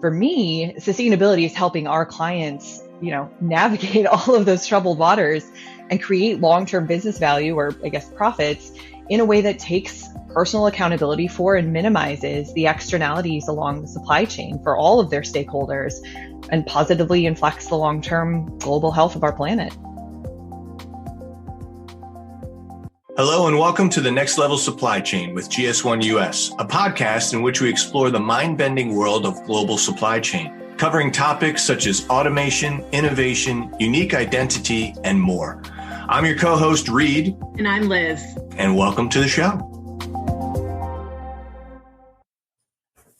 for me, sustainability is helping our clients, navigate all of those troubled waters and create long-term business value, or I guess profits, in a way that takes personal accountability for and minimizes the externalities along the supply chain for all of their stakeholders and positively inflects the long-term global health of our planet. Hello and welcome to the Next Level Supply Chain with GS1 US, a podcast in which we explore the mind-bending world of global supply chain, covering topics such as automation, innovation, unique identity, and more. I'm your co-host, Reed. And I'm Liz. And welcome to the show.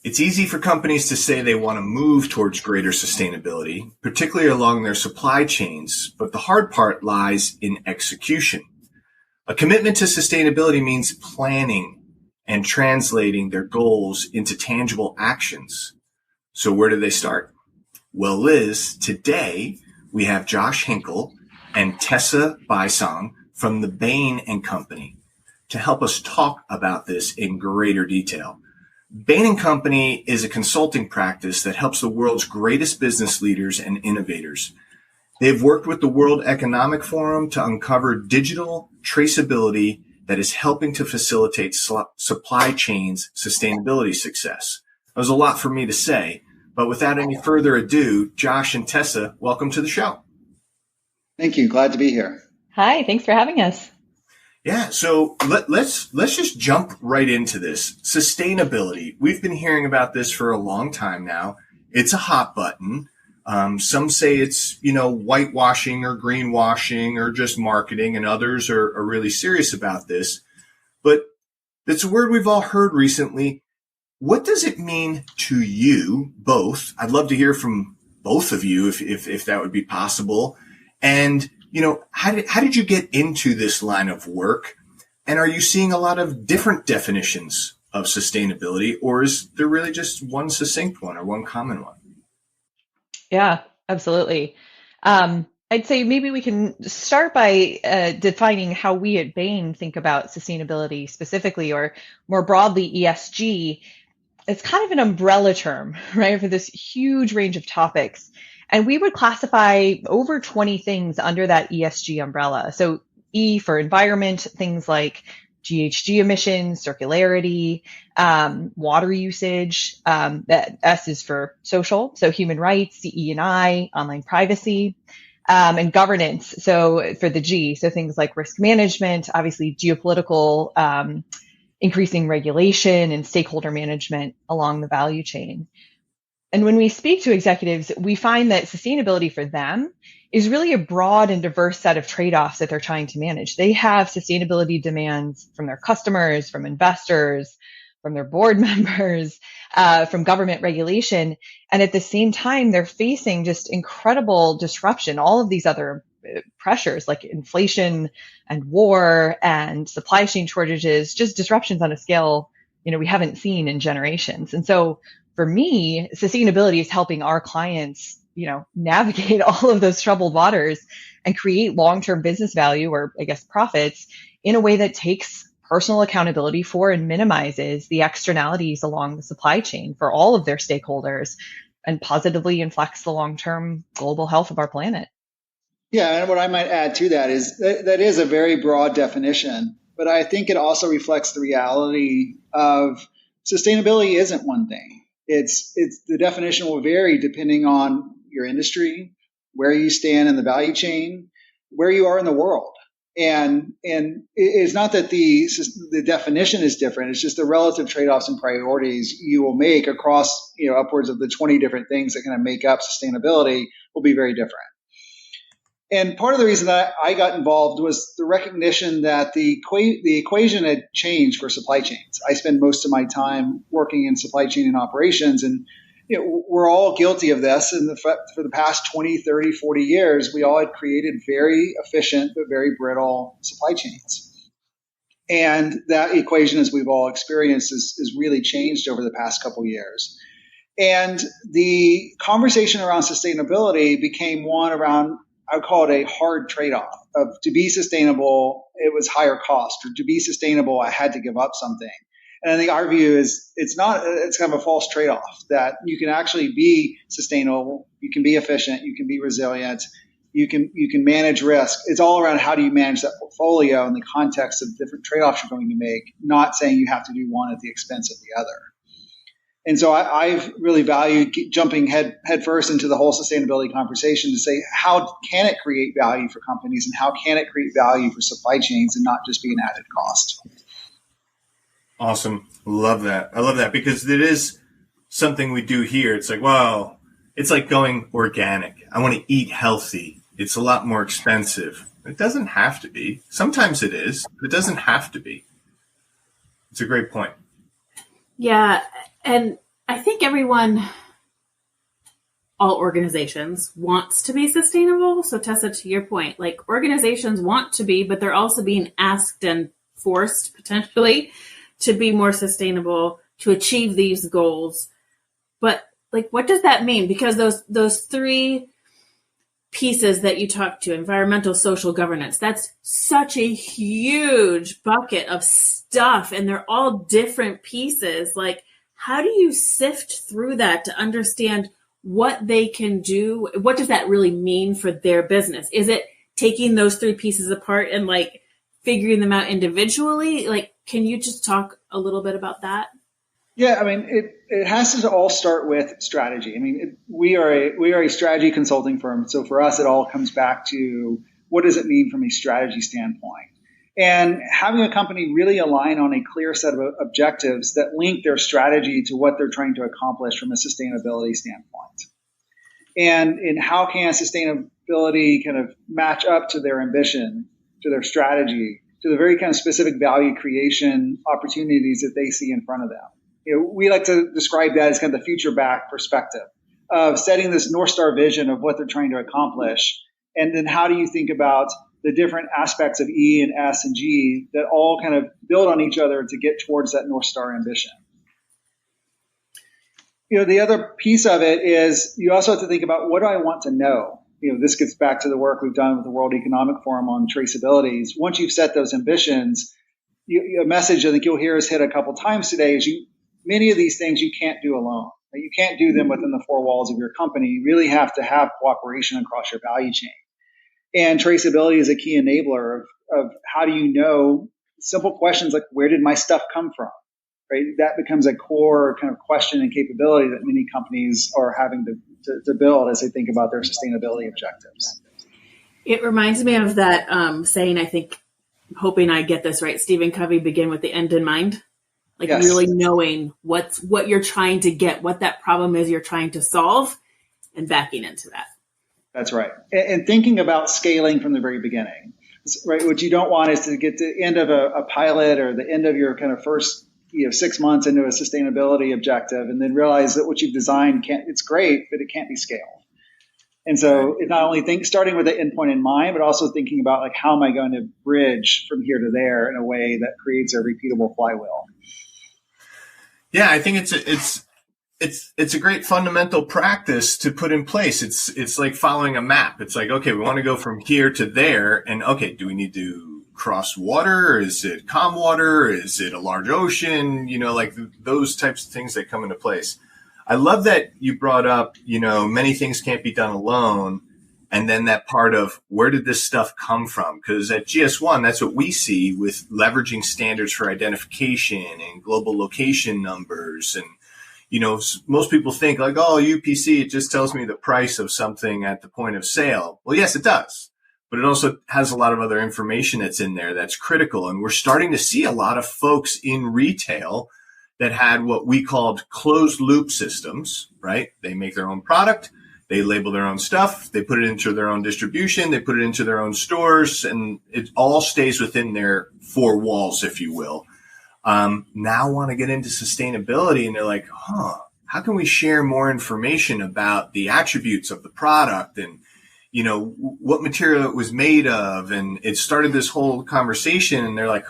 It's easy for companies to say they want to move towards greater sustainability, particularly along their supply chains, but the hard part lies in execution. A commitment to sustainability means planning and translating their goals into tangible actions. So where do they start? Well, Liz, today we have Josh Hinkle and Tessa Baisong from the Bain & Company to help us talk about this in greater detail. Bain & Company is a consulting practice that helps the world's greatest business leaders and innovators. They've worked with the World Economic Forum to uncover digital traceability that is helping to facilitate supply chains sustainability success. That was a lot for me to say, but without any further ado, Josh and Tessa, welcome to the show. Thank you. Glad to be here. Hi, thanks for having us. Yeah, so let's just jump right into this. Sustainability. We've been hearing about this for a long time now. It's a hot button. Some say it's, whitewashing or greenwashing or just marketing, and others are really serious about this. But it's a word we've all heard recently. What does it mean to you both? I'd love to hear from both of you if that would be possible. And, how did you get into this line of work? And are you seeing a lot of different definitions of sustainability, or is there really just one succinct one or one common one? Yeah, absolutely. I'd say maybe we can start by defining how we at Bain think about sustainability specifically, or more broadly, ESG. It's kind of an umbrella term, right, for this huge range of topics. And we would classify over 20 things under that ESG umbrella. So E for environment, things like GHG emissions, circularity, water usage. That S is for social, so human rights, DE&I, online privacy, and governance. So for the G, so things like risk management, obviously geopolitical, increasing regulation and stakeholder management along the value chain. And when we speak to executives, we find that sustainability for them is really a broad and diverse set of trade-offs that they're trying to manage. They have sustainability demands from their customers, from investors, from their board members, from government regulation. And at the same time, they're facing just incredible disruption, all of these other pressures like inflation and war and supply chain shortages, just disruptions on a scale, we haven't seen in generations. And so for me, sustainability is helping our clients, navigate all of those troubled waters and create long-term business value, or I guess profits, in a way that takes personal accountability for and minimizes the externalities along the supply chain for all of their stakeholders and positively inflects the long-term global health of our planet. Yeah, and what I might add to that is that is a very broad definition, but I think it also reflects the reality of sustainability isn't one thing. It's the definition will vary depending on your industry, where you stand in the value chain, where you are in the world. And it's not that the definition is different. It's just the relative trade-offs and priorities you will make across, upwards of the 20 different things that kind of make up sustainability will be very different. And part of the reason that I got involved was the recognition that the equation had changed for supply chains. I spend most of my time working in supply chain and operations, and we're all guilty of this. And for the past 20, 30, 40 years, we all had created very efficient but very brittle supply chains. And that equation, as we've all experienced, is really changed over the past couple of years. And the conversation around sustainability became one around, I would call it a hard trade-off of to be sustainable, it was higher cost, or to be sustainable, I had to give up something. And I think our view is it's kind of a false trade-off that you can actually be sustainable, you can be efficient, you can be resilient, you can manage risk. It's all around how do you manage that portfolio in the context of different trade-offs you're going to make, not saying you have to do one at the expense of the other. And so I've really valued jumping head first into the whole sustainability conversation to say, how can it create value for companies and how can it create value for supply chains and not just be an added cost? Awesome. Love that. I love that because it is something we do here. It's like, well, it's like going organic. I want to eat healthy. It's a lot more expensive. It doesn't have to be. Sometimes it is, but it doesn't have to be. It's a great point. Yeah. And I think all organizations wants to be sustainable. So Tessa, to your point, like organizations want to be, but they're also being asked and forced potentially to be more sustainable, to achieve these goals. But like, what does that mean? Because those three pieces that you talked to, environmental, social, governance, that's such a huge bucket of stuff. And they're all different pieces. Like, how do you sift through that to understand what they can do? What does that really mean for their business? Is it taking those three pieces apart and like figuring them out individually? Like, can you just talk a little bit about that? Yeah, I mean, it has to all start with strategy. I mean, we are a strategy consulting firm. So for us, it all comes back to what does it mean from a strategy standpoint? And having a company really align on a clear set of objectives that link their strategy to what they're trying to accomplish from a sustainability standpoint. And in how can sustainability kind of match up to their ambition, to their strategy, to the very kind of specific value creation opportunities that they see in front of them. We like to describe that as kind of the future back perspective of setting this North Star vision of what they're trying to accomplish. And then how do you think about the different aspects of E and S and G that all kind of build on each other to get towards that North Star ambition? The other piece of it is you also have to think about what do I want to know? This gets back to the work we've done with the World Economic Forum on traceability. Once you've set those ambitions, a message I think you'll hear us hit a couple times today is many of these things you can't do alone. You can't do them within the four walls of your company. You really have to have cooperation across your value chain. And traceability is a key enabler of how do you know simple questions like where did my stuff come from? Right? That becomes a core kind of question and capability that many companies are having to build as they think about their sustainability objectives. It reminds me of that saying, I think, hoping I get this right, Stephen Covey, begin with the end in mind. Like yes. Really knowing what you're trying to get, what that problem is you're trying to solve, and backing into that. That's right. And thinking about scaling from the very beginning, right? What you don't want is to get to the end of a pilot or the end of your kind of first 6 months into a sustainability objective and then realize that what you've designed it's great, but it can't be scaled. And so it's not only starting with the endpoint in mind, but also thinking about like, how am I going to bridge from here to there in a way that creates a repeatable flywheel? Yeah, I think it's a great fundamental practice to put in place. It's like following a map. It's like, okay, we want to go from here to there. And okay, do we need to cross water? Or is it calm water? Is it a large ocean? Like those types of things that come into place. I love that you brought up, many things can't be done alone. And then that part of where did this stuff come from? Because at GS1, that's what we see with leveraging standards for identification and global location numbers. And, most people think like, oh, UPC, it just tells me the price of something at the point of sale. Well, yes, it does. But it also has a lot of other information that's in there that's critical. And we're starting to see a lot of folks in retail that had what we called closed loop systems, right? They make their own product. They label their own stuff. They put it into their own distribution. They put it into their own stores, and it all stays within their four walls, if you will. Now want to get into sustainability, and they're like, how can we share more information about the attributes of the product and, what material it was made of? And it started this whole conversation, and they're like,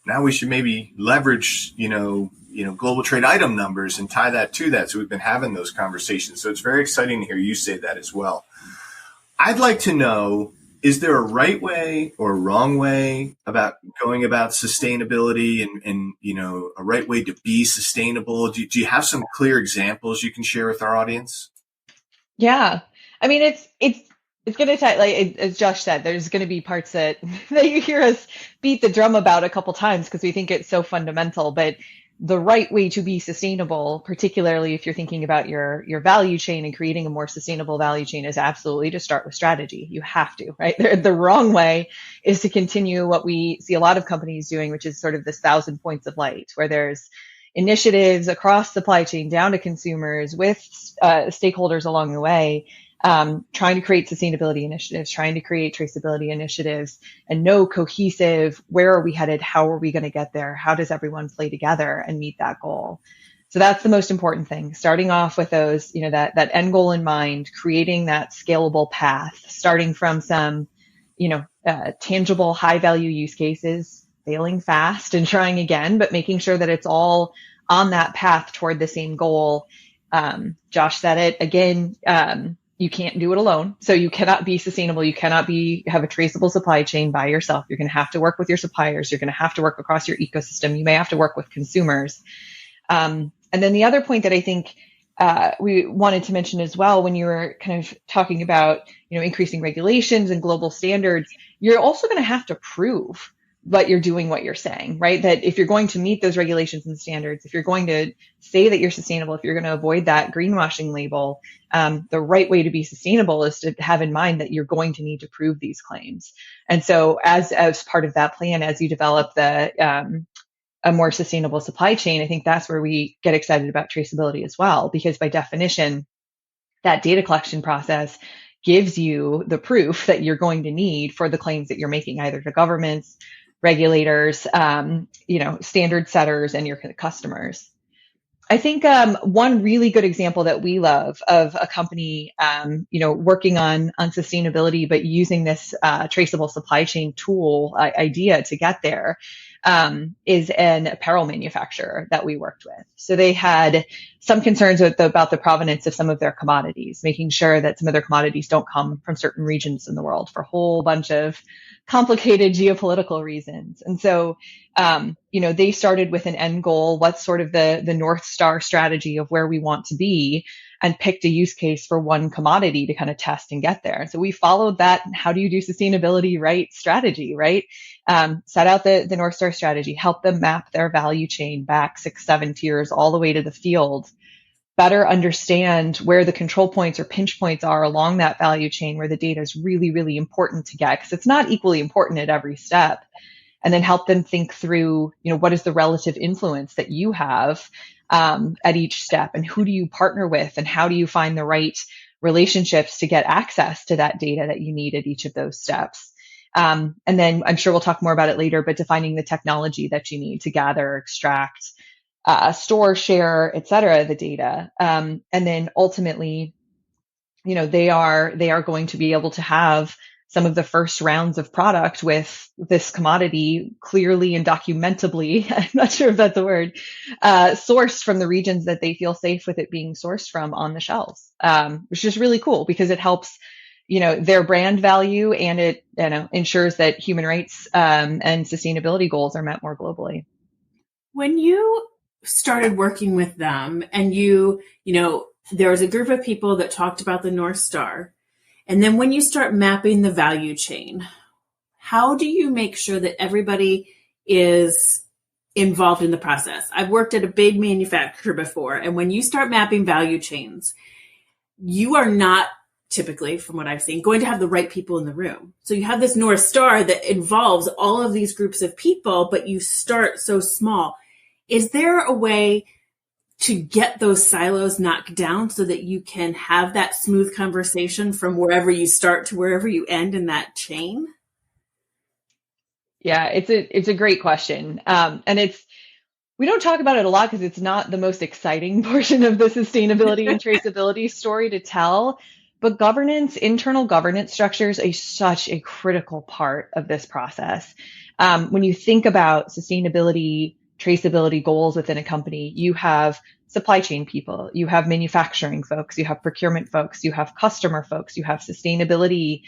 now we should maybe leverage, global trade item numbers and tie that to that. So we've been having those conversations. So it's very exciting to hear you say that as well. I'd like to know, is there a right way or a wrong way about going about sustainability and a right way to be sustainable? Do you have some clear examples you can share with our audience? Yeah. I mean, it's going to take, like, as Josh said, there's going to be parts that, that you hear us beat the drum about a couple times because we think it's so fundamental. But the right way to be sustainable, particularly if you're thinking about your value chain and creating a more sustainable value chain, is absolutely to start with strategy. You have to, right? The wrong way is to continue what we see a lot of companies doing, which is sort of this 1,000 points of light, where there's initiatives across supply chain down to consumers with stakeholders along the way, trying to create sustainability initiatives, trying to create traceability initiatives, and no cohesive, where are we headed? How are we going to get there? How does everyone play together and meet that goal? So that's the most important thing. Starting off with those, that end goal in mind, creating that scalable path, starting from some, tangible high value use cases, failing fast and trying again, but making sure that it's all on that path toward the same goal. Josh said it again. You can't do it alone. So you cannot be sustainable. You cannot have a traceable supply chain by yourself. You're going to have to work with your suppliers. You're going to have to work across your ecosystem. You may have to work with consumers. And then the other point that I think we wanted to mention as well, when you were kind of talking about, increasing regulations and global standards, you're also going to have to prove that you're doing what you're saying, right? That if you're going to meet those regulations and standards, if you're going to say that you're sustainable, if you're going to avoid that greenwashing label, the right way to be sustainable is to have in mind that you're going to need to prove these claims. And so as part of that plan, as you develop a more sustainable supply chain, I think that's where we get excited about traceability as well, because by definition, that data collection process gives you the proof that you're going to need for the claims that you're making, either to governments, regulators, standard setters, and your customers. I think one really good example that we love of a company, working on sustainability, but using this traceable supply chain tool idea to get there, is an apparel manufacturer that we worked with. So they had some concerns about the provenance of some of their commodities, making sure that some of their commodities don't come from certain regions in the world for a whole bunch of complicated geopolitical reasons. And so, they started with an end goal. What's sort of the North Star strategy of where we want to be, and picked a use case for one commodity to kind of test and get there. So we followed that. How do you do sustainability right strategy, right? Set out the North Star strategy, help them map their value chain back 6-7 tiers all the way to the field, better understand where the control points or pinch points are along that value chain where the data is really, really important to get, because it's not equally important at every step. And then help them think through, what is the relative influence that you have at each step, and who do you partner with, and how do you find the right relationships to get access to that data that you need at each of those steps. And then I'm sure we'll talk more about it later, but defining the technology that you need to gather, extract, store, share, et cetera, the data. And then ultimately, they are going to be able to have some of the first rounds of product with this commodity clearly and documentably, I'm not sure if that's a word, sourced from the regions that they feel safe with it being sourced from on the shelves, which is really cool because it helps, their brand value, and it, ensures that human rights and sustainability goals are met more globally. When you started working with them and there was a group of people that talked about the North Star, and then when you start mapping the value chain, how do you make sure that everybody is involved in the process? I've worked at a big manufacturer before, and when you start mapping value chains, you are not typically, from what I've seen, going to have the right people in the room. So you have this North Star that involves all of these groups of people, but you start so small. Is there a way to get those silos knocked down so that you can have that smooth conversation from wherever you start to wherever you end in that chain? Yeah, it's a great question. And we don't talk about it a lot because it's not the most exciting portion of the sustainability and traceability story to tell. But internal governance structures are such a critical part of this process. When you think about sustainability, traceability goals within a company, you have supply chain people, you have manufacturing folks, you have procurement folks, you have customer folks, you have sustainability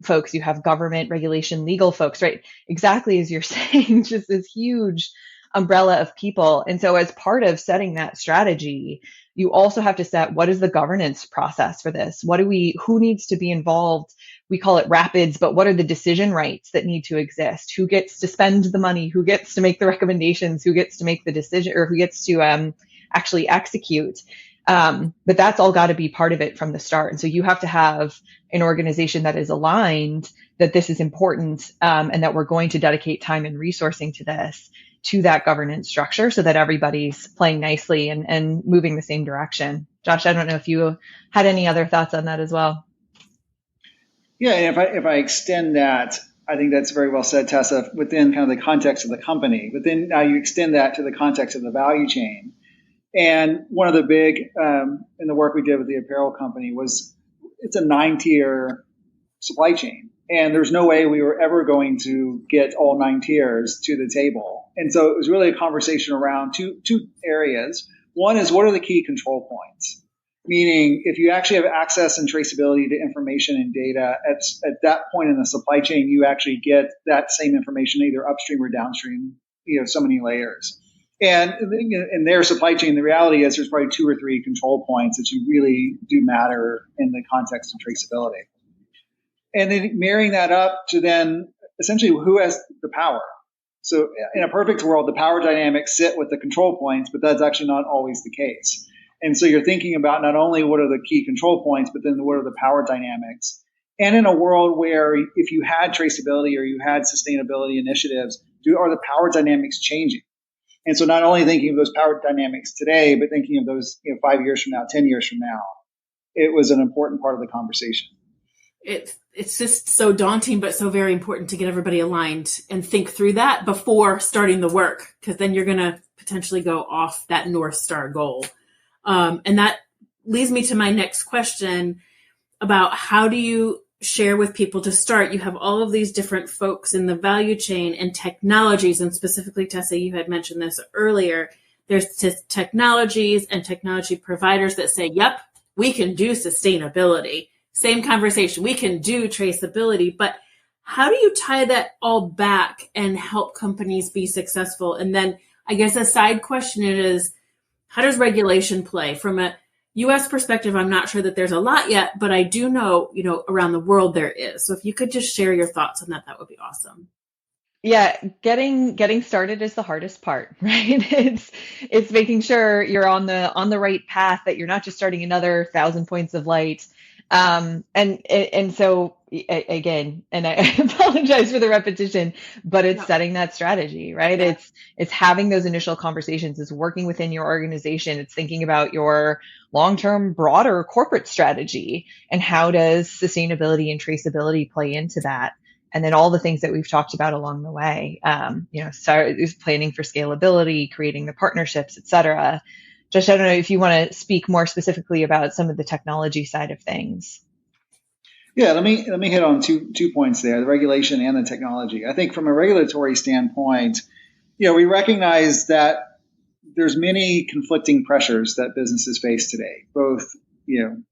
folks, you have government regulation, legal folks, right? Exactly as you're saying, just this huge umbrella of people. And so as part of setting that strategy, you also have to set what is the governance process for this? Who needs to be involved? We call it rapids, but what are the decision rights that need to exist? Who gets to spend the money? Who gets to make the recommendations? Who gets to make the decision, or who gets to actually execute? But that's all got to be part of it from the start. And so you have to have an organization that is aligned that this is important, and that we're going to dedicate time and resourcing to that governance structure so that everybody's playing nicely and moving the same direction. Josh, I don't know if you had any other thoughts on that as well. Yeah, and if I extend that, I think that's very well said, Tessa, within kind of the context of the company. But then now you extend that to the context of the value chain. And one of the big, in the work we did with the apparel company was it's a 9-tier supply chain. And there's no way we were ever going to get all 9 tiers to the table. And so it was really a conversation around two areas. One is, what are the key control points? Meaning, if you actually have access and traceability to information and data at that point in the supply chain, you actually get that same information either upstream or downstream, so many layers. And in their supply chain, the reality is there's probably 2 or 3 control points that you really do matter in the context of traceability. And then marrying that up to then essentially who has the power. So in a perfect world, the power dynamics sit with the control points, but that's actually not always the case. And so you're thinking about not only what are the key control points, but then what are the power dynamics. And in a world where if you had traceability or you had sustainability initiatives, are the power dynamics changing? And so not only thinking of those power dynamics today, but thinking of those 5 years from now, 10 years from now, it was an important part of the conversation. It's just so daunting, but so very important to get everybody aligned and think through that before starting the work, because then you're going to potentially go off that North Star goal. And that leads me to my next question about how do you share with people to start? You have all of these different folks in the value chain and technologies, and specifically, Tessa, you had mentioned this earlier. There's technologies and technology providers that say, yep, we can do sustainability. Same conversation. We can do traceability, but how do you tie that all back and help companies be successful? And then I guess a side question is, how does regulation play? From a U.S. perspective, I'm not sure that there's a lot yet, but I do know, around the world there is. So if you could just share your thoughts on that, that would be awesome. Yeah, getting started is the hardest part, right? It's making sure you're on the right path, that you're not just starting another 1,000 points of light. And so again, and I apologize for the repetition, but it's setting that strategy, right? Yeah. It's having those initial conversations, it's working within your organization. It's thinking about your long-term, broader corporate strategy and how does sustainability and traceability play into that? And then all the things that we've talked about along the way, start planning for scalability, creating the partnerships, et cetera. Josh, I don't know if you want to speak more specifically about some of the technology side of things. Yeah, let me hit on two points there, the regulation and the technology. I think from a regulatory standpoint, we recognize that there's many conflicting pressures that businesses face today, both, in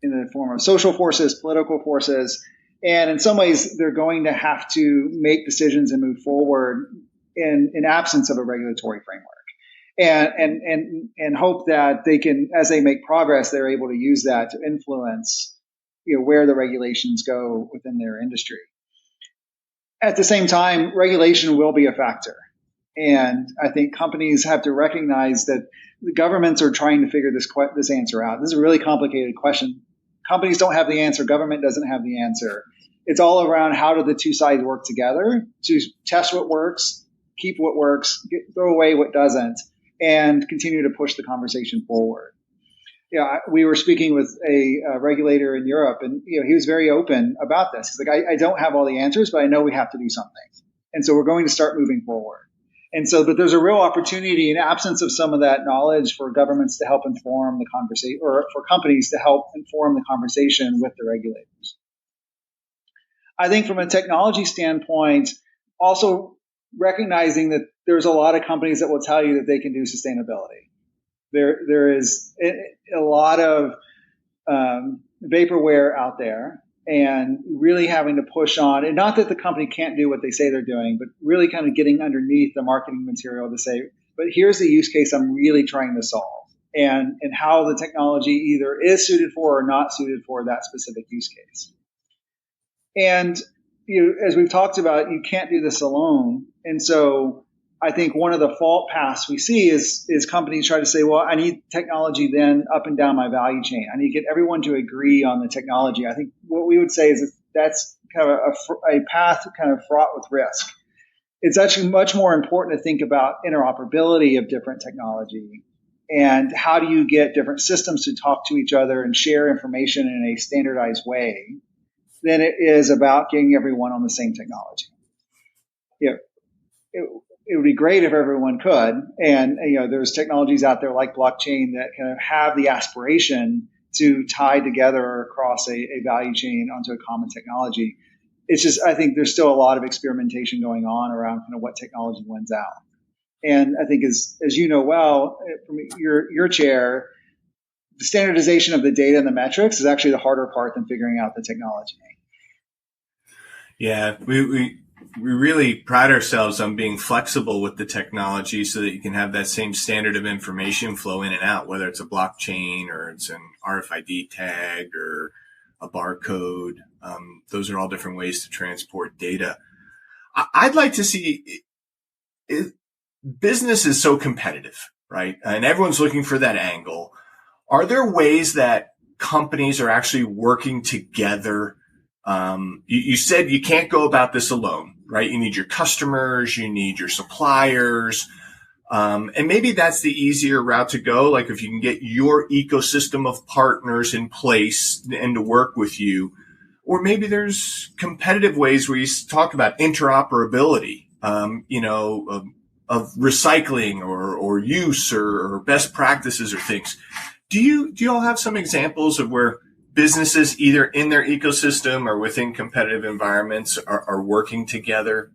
the form of social forces, political forces, and in some ways they're going to have to make decisions and move forward in absence of a regulatory framework. And hope that they can, as they make progress, they're able to use that to influence, where the regulations go within their industry. At the same time, regulation will be a factor. And I think companies have to recognize that the governments are trying to figure this answer out. This is a really complicated question. Companies don't have the answer. Government doesn't have the answer. It's all around how do the two sides work together to test what works, keep what works, throw away what doesn't, and continue to push the conversation forward. We were speaking with a regulator in Europe, and he was very open about this. He's like, I don't have all the answers, but I know we have to do something, and so we're going to start moving forward. And so, but there's a real opportunity in absence of some of that knowledge for governments to help inform the conversation, or for companies to help inform the conversation with the regulators. I think from a technology standpoint, also recognizing that there's a lot of companies that will tell you that they can do sustainability. There is a lot of vaporware out there, and really having to push on, and not that the company can't do what they say they're doing, but really kind of getting underneath the marketing material to say, but here's the use case I'm really trying to solve, and how the technology either is suited for or not suited for that specific use case. And as we've talked about, you can't do this alone. And so I think one of the fault paths we see is companies try to say, well, I need technology then up and down my value chain. I need to get everyone to agree on the technology. I think what we would say is that's kind of a path kind of fraught with risk. It's actually much more important to think about interoperability of different technology and how do you get different systems to talk to each other and share information in a standardized way than it is about getting everyone on the same technology. It would be great if everyone could. And, there's technologies out there like blockchain that kind of have the aspiration to tie together across a value chain onto a common technology. It's just, I think there's still a lot of experimentation going on around kind of what technology wins out. And I think as you know well, from your chair, the standardization of the data and the metrics is actually the harder part than figuring out the technology. Yeah, we really pride ourselves on being flexible with the technology so that you can have that same standard of information flow in and out, whether it's a blockchain or it's an RFID tag or a barcode. Those are all different ways to transport data. I'd like to see business is so competitive, right? And everyone's looking for that angle. Are there ways that companies are actually working together? You said you can't go about this alone, right? You need your customers, you need your suppliers. And maybe that's the easier route to go. Like if you can get your ecosystem of partners in place and to work with you, or maybe there's competitive ways where you talk about interoperability, of recycling or use or best practices or things. Do you all have some examples of where businesses either in their ecosystem or within competitive environments are working together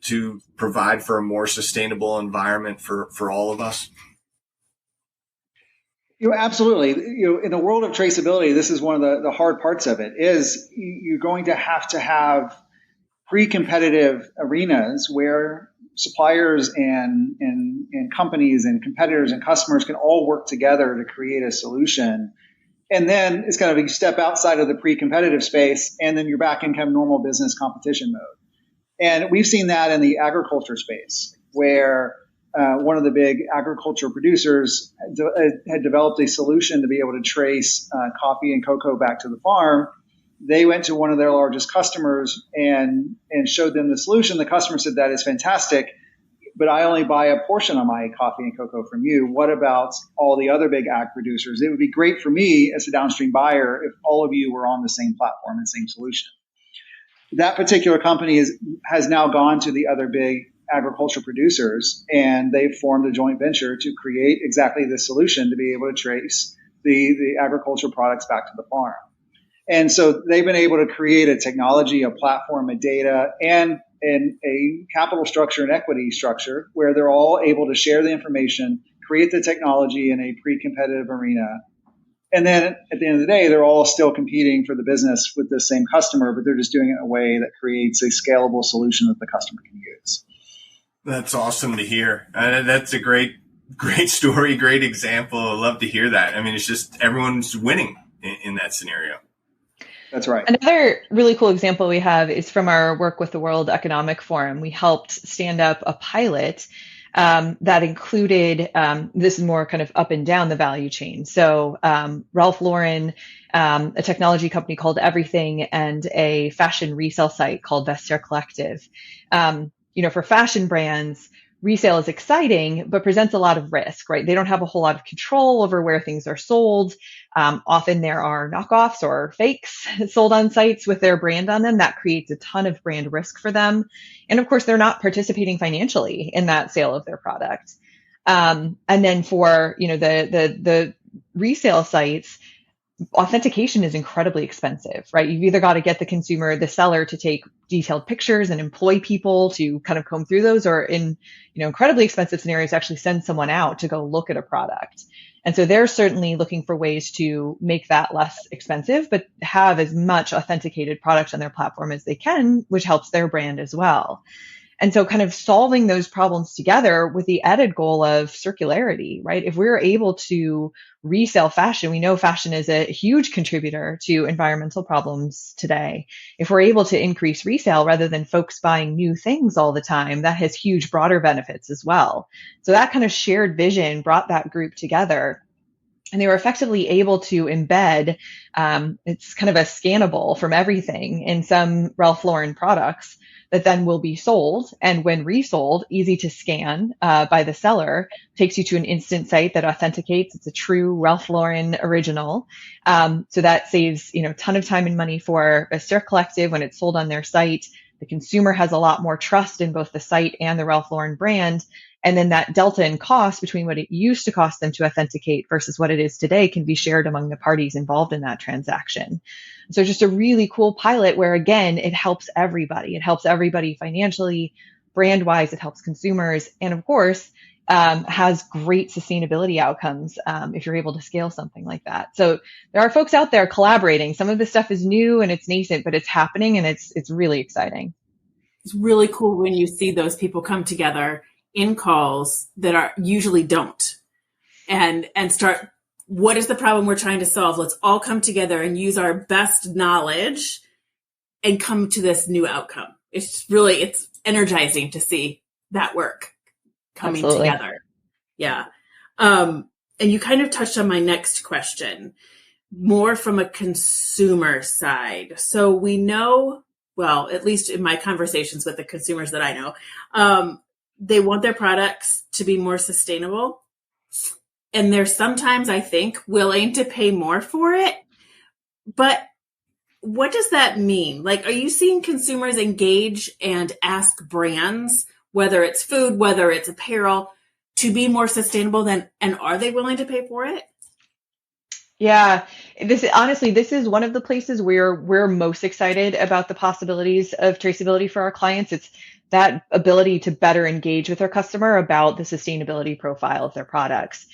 to provide for a more sustainable environment for all of us? Absolutely. In the world of traceability, this is one of the hard parts of it is you're going to have pre-competitive arenas where suppliers and companies and competitors and customers can all work together to create a solution. And then it's kind of you step outside of the pre-competitive space and then you're back in kind of normal business competition mode. And we've seen that in the agriculture space where one of the big agriculture producers had developed a solution to be able to trace coffee and cocoa back to the farm. They went to one of their largest customers and showed them the solution. The customer said, that is fantastic, but I only buy a portion of my coffee and cocoa from you. What about all the other big ag producers? It would be great for me as a downstream buyer if all of you were on the same platform and same solution. That particular company has now gone to the other big agriculture producers, and they've formed a joint venture to create exactly this solution to be able to trace the agriculture products back to the farm. And so they've been able to create a technology, a platform, a data, and a capital structure and equity structure where they're all able to share the information, create the technology in a pre-competitive arena. And then at the end of the day, they're all still competing for the business with the same customer, but they're just doing it in a way that creates a scalable solution that the customer can use. That's awesome to hear. That's a great story, great example. I love to hear that. I mean, it's just everyone's winning in that scenario. That's right. Another really cool example we have is from our work with the World Economic Forum. We helped stand up a pilot that included, this is more kind of up and down the value chain. So Ralph Lauren, a technology company called Everything, and a fashion resale site called Vestiaire Collective. For fashion brands, resale is exciting, but presents a lot of risk, right? They don't have a whole lot of control over where things are sold. Often there are knockoffs or fakes sold on sites with their brand on them. That creates a ton of brand risk for them. And of course, they're not participating financially in that sale of their product. And then for, the resale sites, authentication is incredibly expensive, right? You've either got to get the seller to take detailed pictures and employ people to kind of comb through those, or in, incredibly expensive scenarios, actually send someone out to go look at a product. And so they're certainly looking for ways to make that less expensive, but have as much authenticated product on their platform as they can, which helps their brand as well. And so kind of solving those problems together with the added goal of circularity, right? If we're able to resell fashion, we know fashion is a huge contributor to environmental problems today. If we're able to increase resale rather than folks buying new things all the time, that has huge broader benefits as well. So that kind of shared vision brought that group together. And they were effectively able to embed, it's kind of a scannable from everything in some Ralph Lauren products that then will be sold. And when resold, easy to scan by the seller, takes you to an instant site that authenticates it's a true Ralph Lauren original. So that saves, a ton of time and money for Vestiaire Collective when it's sold on their site. The consumer has a lot more trust in both the site and the Ralph Lauren brand. And then that delta in cost between what it used to cost them to authenticate versus what it is today can be shared among the parties involved in that transaction. So just a really cool pilot where, again, it helps everybody. It helps everybody financially, brand wise, it helps consumers. And of course, has great sustainability outcomes if you're able to scale something like that. So there are folks out there collaborating. Some of this stuff is new and it's nascent, but it's happening and it's really exciting. It's really cool when you see those people come together in calls that are usually don't and start, what is the problem we're trying to solve? Let's all come together and use our best knowledge and come to this new outcome. It's energizing to see that work coming Absolutely. together. Yeah. And you kind of touched on my next question, more from a consumer side. So we know, well, at least in my conversations with the consumers that I know, they want their products to be more sustainable. And they're sometimes, I think, willing to pay more for it. But what does that mean? Like, are you seeing consumers engage and ask brands, whether it's food, whether it's apparel, to be more sustainable and are they willing to pay for it? Yeah, this is one of the places where we're most excited about the possibilities of traceability for our clients. It's that ability to better engage with our customer about the sustainability profile of their products.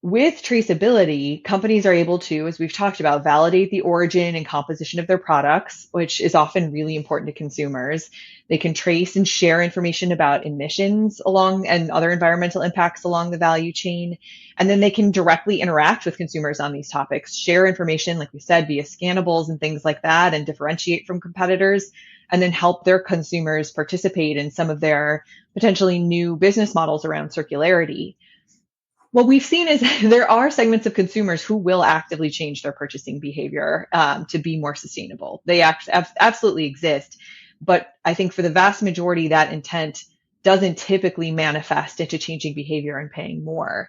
With traceability, companies are able to, as we've talked about, validate the origin and composition of their products, which is often really important to consumers. They can trace and share information about emissions and other environmental impacts along the value chain. And then they can directly interact with consumers on these topics, share information, like we said, via scannables and things like that, and differentiate from competitors, and then help their consumers participate in some of their potentially new business models around circularity. What we've seen is there are segments of consumers who will actively change their purchasing behavior to be more sustainable. They absolutely exist. But I think for the vast majority, that intent doesn't typically manifest into changing behavior and paying more.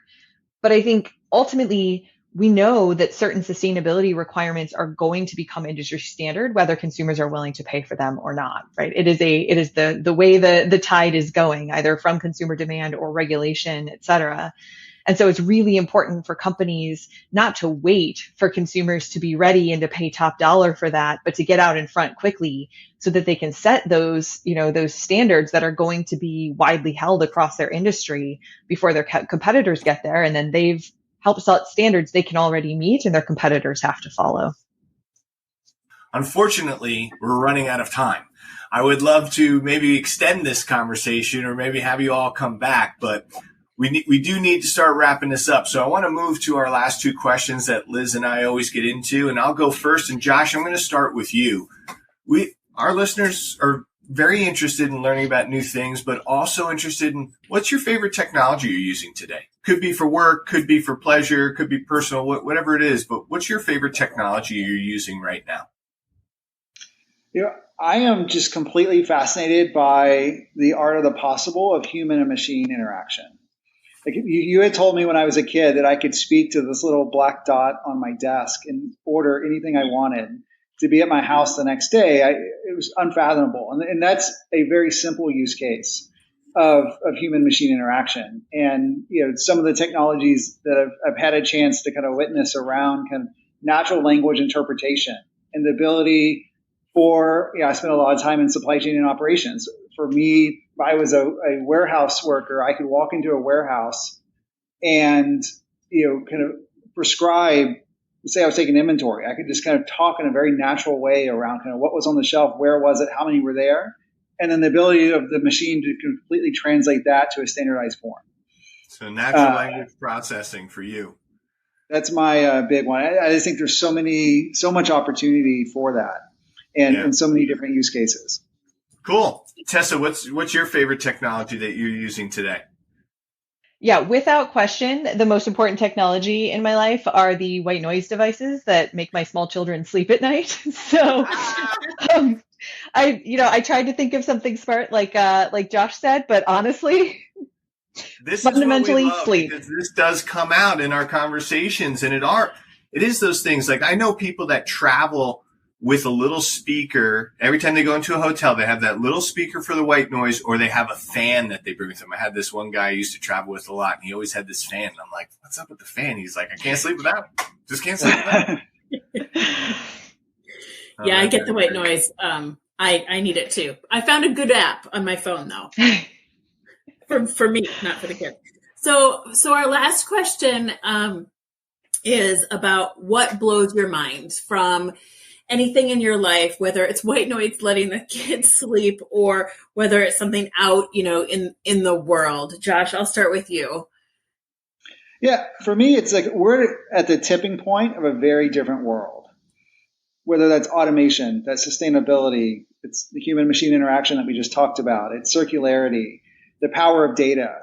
But I think ultimately, we know that certain sustainability requirements are going to become industry standard, whether consumers are willing to pay for them or not, right? It is the way the tide is going, either from consumer demand or regulation, et cetera. And so it's really important for companies not to wait for consumers to be ready and to pay top dollar for that, but to get out in front quickly so that they can set those standards that are going to be widely held across their industry before their competitors get there. And then they've helped set standards they can already meet and their competitors have to follow. Unfortunately, we're running out of time. I would love to maybe extend this conversation or maybe have you all come back, but we do need to start wrapping this up. So I want to move to our last two questions that Liz and I always get into, and I'll go first. And Josh, I'm going to start with you. Our listeners are very interested in learning about new things, but also interested in what's your favorite technology you're using today? Could be for work, could be for pleasure, could be personal, whatever it is. But what's your favorite technology you're using right now? I am just completely fascinated by the art of the possible of human and machine interaction. Like you had told me when I was a kid that I could speak to this little black dot on my desk and order anything I wanted to be at my house the next day. It was unfathomable. And that's a very simple use case of human machine interaction. And, some of the technologies that I've had a chance to kind of witness around kind of natural language interpretation and the ability for, I spent a lot of time in supply chain and operations. For me, I was a warehouse worker. I could walk into a warehouse and, kind of prescribe, say I was taking inventory. I could just kind of talk in a very natural way around kind of what was on the shelf, where was it, how many were there, and then the ability of the machine to completely translate that to a standardized form. So natural language processing for you. That's my big one. I just think there's so much opportunity for that, and so many different use cases. Cool. Tessa, what's your favorite technology that you're using today? Yeah, without question, the most important technology in my life are the white noise devices that make my small children sleep at night. So, I tried to think of something smart, like Josh said, but honestly, this fundamentally is what we love, sleep. because this does come out in our conversations, and it is those things. Like, I know people that travel with a little speaker. Every time they go into a hotel, they have that little speaker for the white noise, or they have a fan that they bring with them. I had this one guy I used to travel with a lot, and he always had this fan. And I'm like, what's up with the fan? He's like, I can't sleep without it. Just can't sleep without it. Yeah, I get the white noise. I need it too. I found a good app on my phone though. For me, not for the kids. So our last question is about what blows your mind from anything in your life, whether it's white noise letting the kids sleep or whether it's something out, in the world. Josh, I'll start with you. Yeah, for me, it's like we're at the tipping point of a very different world. Whether that's automation, that's sustainability, it's the human-machine interaction that we just talked about, it's circularity, the power of data.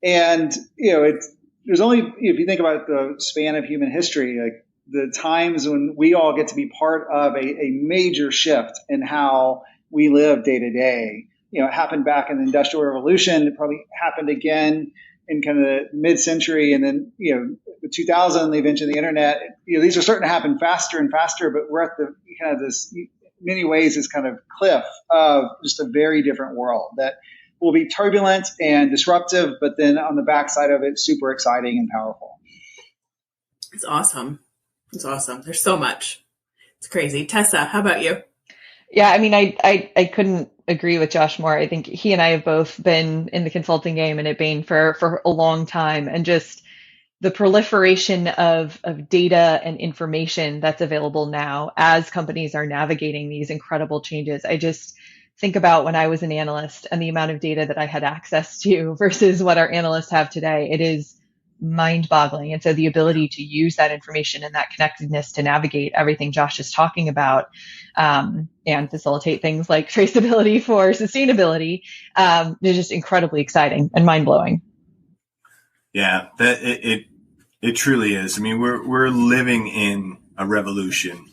And, there's only, if you think about the span of human history, like the times when we all get to be part of a major shift in how we live day to day. It happened back in the Industrial Revolution. It probably happened again in kind of the mid-century. And then, the 2000, the invention of the internet, these are starting to happen faster and faster, but we're at the kind of this, many ways, this kind of cliff of just a very different world that will be turbulent and disruptive, but then on the backside of it, super exciting and powerful. It's awesome. It's awesome. There's so much. It's crazy. Tessa, how about you? Yeah, I mean, I couldn't agree with Josh more. I think he and I have both been in the consulting game and at Bain for a long time, and just the proliferation of data and information that's available now as companies are navigating these incredible changes. I just think about when I was an analyst and the amount of data that I had access to versus what our analysts have today. It is mind-boggling. And so the ability to use that information and that connectedness to navigate everything Josh is talking about, and facilitate things like traceability for sustainability, is just incredibly exciting and mind-blowing. Yeah, that it truly is. I mean, we're living in a revolution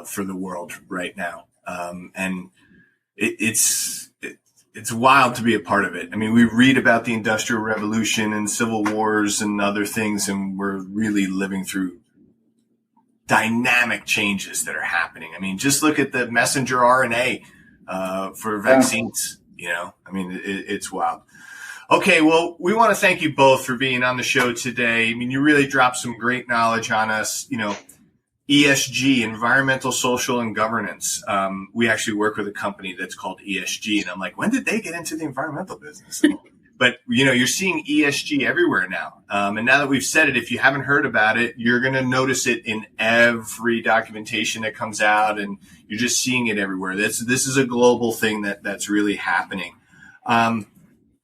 for the world right now, and it's wild to be a part of it. I mean, we read about the Industrial Revolution and civil wars and other things, and we're really living through dynamic changes that are happening. I mean, just look at the messenger RNA for vaccines. I mean, it's wild. Okay, well, we want to thank you both for being on the show today. I mean, you really dropped some great knowledge on us. ESG, environmental, social, and governance. We actually work with a company that's called ESG, and I'm like, when did they get into the environmental business? But, you're seeing ESG everywhere now. And now that we've said it, if you haven't heard about it, you're going to notice it in every documentation that comes out, and you're just seeing it everywhere. This is a global thing that's really happening.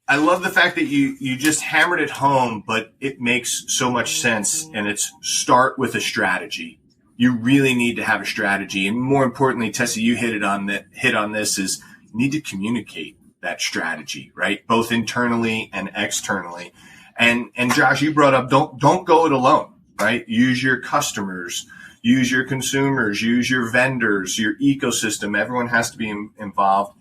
I love the fact that you just hammered it home, but it makes so much sense, and it's start with a strategy. You really need to have a strategy. And more importantly, Tessa, you hit on this, is you need to communicate that strategy, right? Both internally and externally. And Josh, you brought up, don't go it alone, right? Use your customers, use your consumers, use your vendors, your ecosystem. Everyone has to be involved.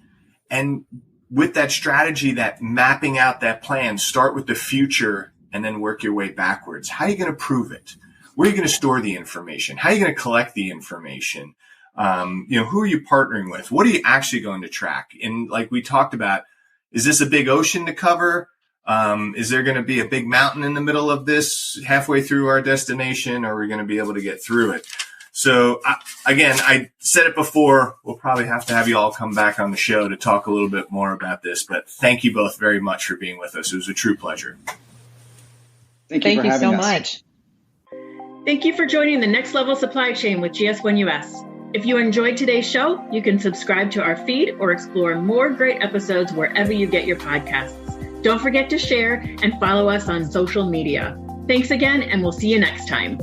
And with that strategy, that mapping out that plan, start with the future and then work your way backwards. How are you going to prove it? Where are you going to store the information? How are you going to collect the information? Who are you partnering with? What are you actually going to track? And like we talked about, is this a big ocean to cover? Is there going to be a big mountain in the middle of this halfway through our destination? Or are we going to be able to get through it? So again, I said it before, we'll probably have to have you all come back on the show to talk a little bit more about this, but thank you both very much for being with us. It was a true pleasure. Thank you for having so us. much. Thank you for joining the Next Level Supply Chain with GS1 US. If you enjoyed today's show, you can subscribe to our feed or explore more great episodes wherever you get your podcasts. Don't forget to share and follow us on social media. Thanks again, and we'll see you next time.